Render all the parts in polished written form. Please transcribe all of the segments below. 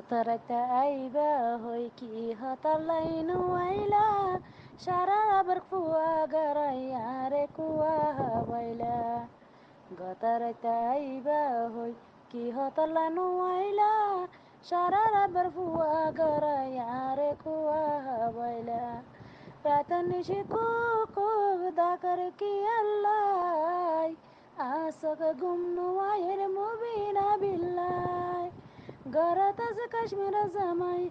তরাইতা আইবা হই কি হতালাইনু আইলা সারা আবার কুয়া গারাইয়া রে কুয়া হাওয়াইলা গতারাইতা আইবা হই কি হতালাইনু আইলা সারা আবার কুয়া গারাইয়া রে কুয়া হাওয়াইলা রাতনিশি কুকুক দাকার কি আল্লাহ আসক গুমনু আয়ের মুবিনা বিল্লাই ঘরত আছে কাশ্মীর জামাই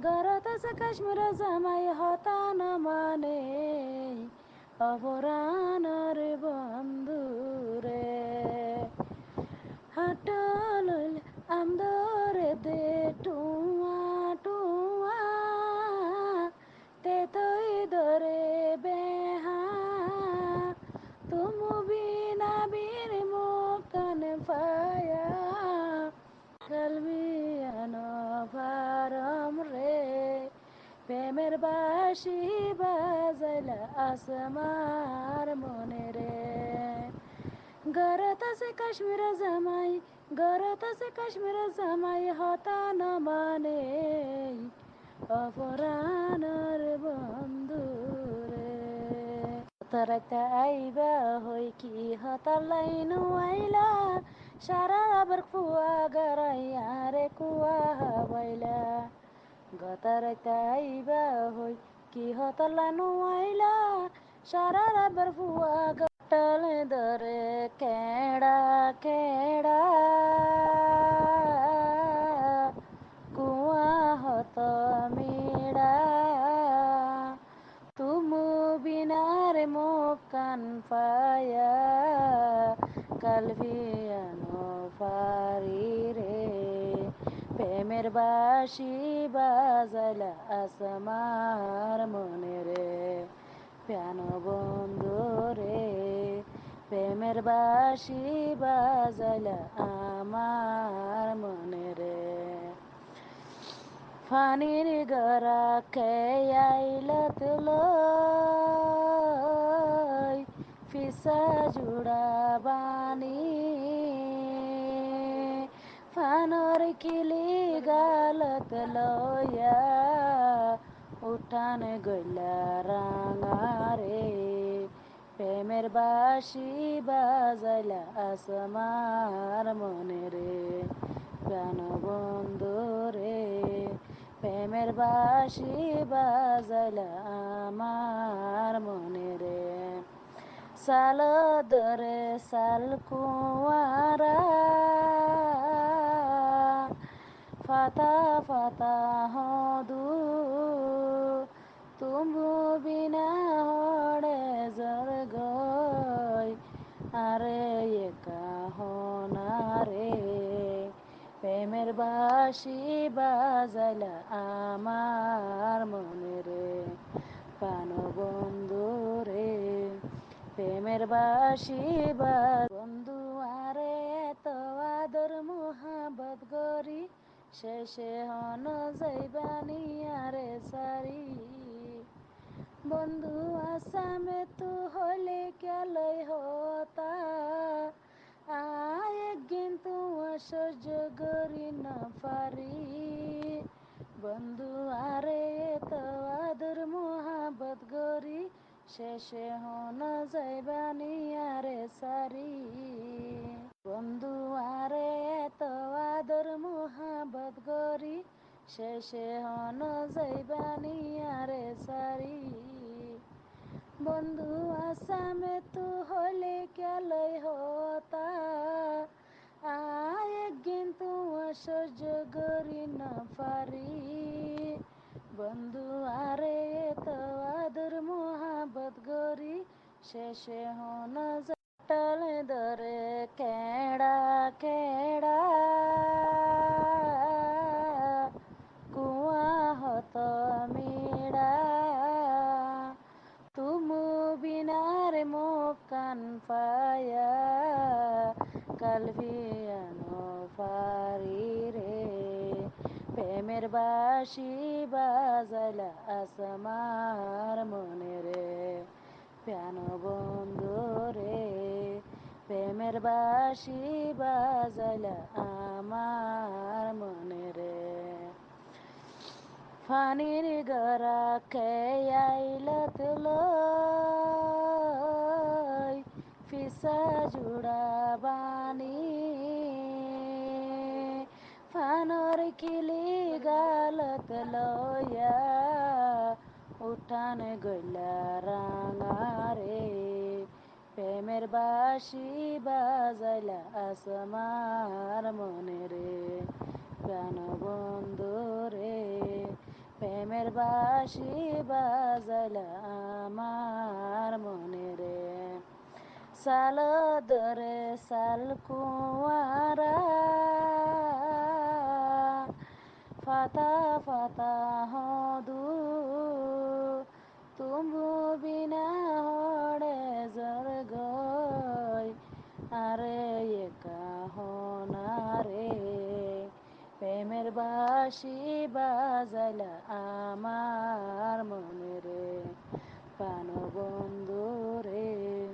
ঘরত আছে কাশ্মীর জামাই হতা না মানে অপরাণর বন্ধুরে হাটলইল আমদরে দে টুয়া টুয়া তে তৈ দরে বেহা তুমু বিনা বীর মুকান পায়া কলবিয়ানো ফারম রে প্রেমের বাঁশি বাজাইলা আসমার মনে রে ঘরত আছে কাশ্মীর জামাই ঘরত আছে কাশ্মীর জামাই হতা না মানে অপরাণর বন্ধুরে তরাইতা আইবা হই কি হতালাইনু আইলা সারা আবার কুয়া গারাইয়া রে কুয়া হাওয়াইলা গতারাইতা আইবা হই কি হতালাইনু আইলা সারা আবার কুয়া গাটালে ধরে কেড়া কেড়া কুয়া হত মিড়া তুমু বিনার মুকান পায়া কালবিয়ানো পারি রে প্রেমের বাঁশি বাজাইলা আসমার মনে রে প্যান বন্ধু রে প্রেমের বাঁশি বাজাইলা আমার মনে রে ফানির গরা খেয়াইলত লই ফিসা জুড়া বানি ফানর কিলি গালত লয়া উঠান গইলা রাঙারে প্রেমের বাঁশি বাজাইলা আসমার মনে রে প্রাণ বন্ধু রে প্রেমের বাঁশি বাজাইলা আমার মনে রে সাল ধরে সাল কুয়ারা ফাতা ফাতা হদু তুমু বিনা হড়ে জর গই আরে একা হনারে প্রেমের বাঁশি বাজাইলা আমার মনে রে প্রাণ বন্ধু রে প্রেমের বাঁশি বন্ধু আরে তো আদর মোহাবত গরি শেষে হন যাইবানি আরে সারি বন্ধু আসামে তু হলে কেলই হতা আয় কিন্তু সহ্য করি না পারি বন্ধু আরে তো আদর মোহাবত গরি শেষে হন যাইবানি আরে সারি বন্ধু আরে তো আদর মোহাবত গরি শেষে হন যাইবানি আরে সারি বন্ধু আসামে তু হলে কেলই হতা আয় কিন্তু সহ্য করি না পারি বন্ধু আরে তো আদর মোহাবত গরি শেষে হন টালে ধরে কেড়া কেড়া কুয়া হত মিড়া তুমু বিনার মুকান পায়া কালবিয়ানো পারি রে প্রেমের বাঁশি বাজাইলা আসমার মনে রে প্যান বন্ধু রে প্রেমের বাঁশি বাজাইলা আমার মনে রে। ফানির গড়া খেয়াইলত লই ফিসা জুড়া বানি ফানর কিলি গালত লয়া উঠান গইলা রাঙারে প্রেমের বাঁশি বাজাইলা আসমার মনে রে প্রাণ বন্ধু রে প্রেমের বাঁশি বাজাইলা আমার মনে রে সাল দরে সাল কুয়ারা ফাতা ফাতা হদু তুমু বিনা হড়ে জর গই আরে একা হনারে প্রেমের বাঁশি বাজাইলা আমার মনে রে প্রাণ বন্ধু